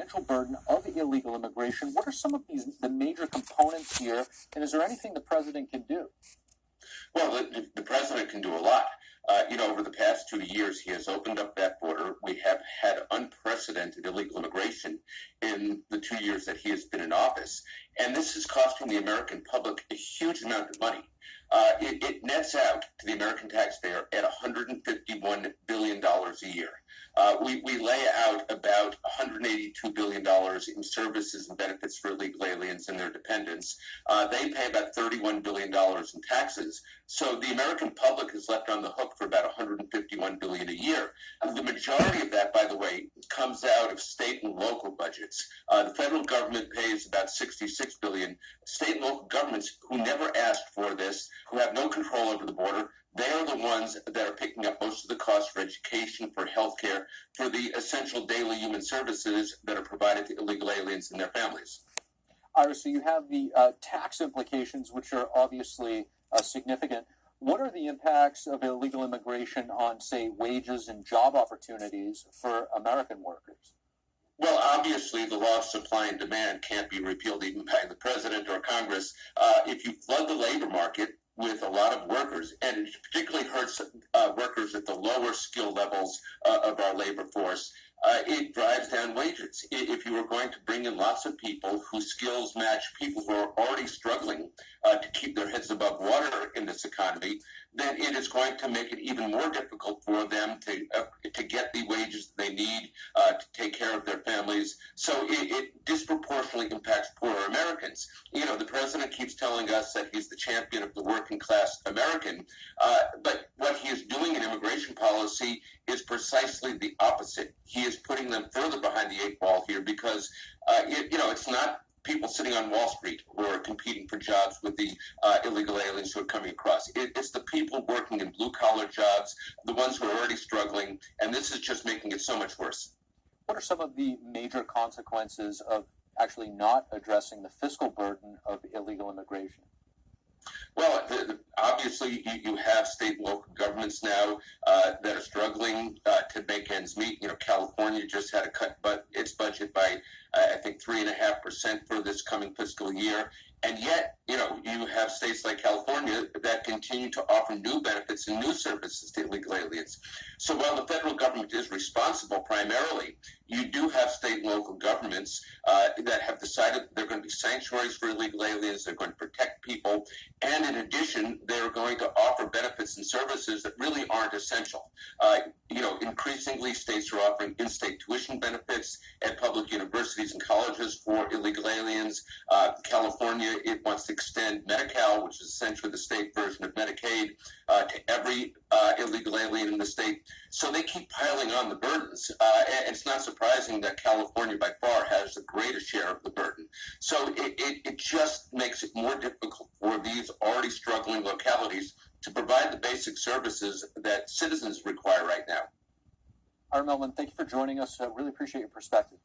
financial burden of illegal immigration. What are some of the major components here, and is there anything the president can do? Well, the president can do a lot. Over the past 2 years, he has opened up that border. We have had unprecedented illegal immigration in the 2 years that he has been in office. And this is costing the American public a huge amount of money. It nets out to the American taxpayer at $151 billion a year. We lay out about $182 billion in services and benefits for illegal aliens and their dependents. They pay about $31 billion in taxes. So the American public is left on the hook for about $151 billion a year. The majority of that, by the way, comes out of state and local budgets. The federal government pays about $66 billion. State and local governments who never asked for this, who have no control over the border, they are the ones that are picking up most of the cost for education, for healthcare, for the essential daily human services that are provided to illegal aliens and their families. Ira, so you have the tax implications, which are obviously significant. What are the impacts of illegal immigration on, say, wages and job opportunities for American workers? Well, obviously, the law of supply and demand can't be repealed even by the president or Congress. If you flood the labor market with a lot of workers, and it particularly hurts workers at the lower skill levels of our labor force, it drives down wages. If you are going to bring in lots of people whose skills match people who are already struggling to keep their heads above water in this economy, then it is going to make it even more difficult for them to get the wages they need to take care of their families. So it disproportionately impacts poorer Americans. The president keeps telling us that he's the champion of the working class American, but what he is doing in immigration policy is precisely the opposite. He is putting them further behind the eight ball here because, it's not people sitting on Wall Street who are competing for jobs with the illegal aliens who are coming across. It's the people working in blue-collar jobs, the ones who are already struggling, and this is just making it so much worse. What are some of the major consequences of actually not addressing the fiscal burden of illegal immigration? Well, obviously, you have state and local governments now that are struggling to make ends meet. California just had to cut its budget by, I think, 3.5% for this coming fiscal year. And yet, you have states like California that continue to offer new benefits and new services to illegal aliens. So while the federal government is responsible primarily, you do have state and local governments that have decided they're going to be sanctuaries for illegal aliens, they're going to protect people, and in addition, they're going to offer benefits and services that really aren't essential. Increasingly, states are offering in-state tuition benefits at public universities and colleges for illegal aliens. California, it wants to extend Medi-Cal, which is essentially the state version of Medicaid, to every illegal alien in the state. So they keep piling on the burdens. And it's not surprising that California, by far, has the greatest share of the burden. So it just makes it more difficult for these already struggling localities to provide the basic services that citizens require right now. Ira Melman, thank you for joining us. I really appreciate your perspective.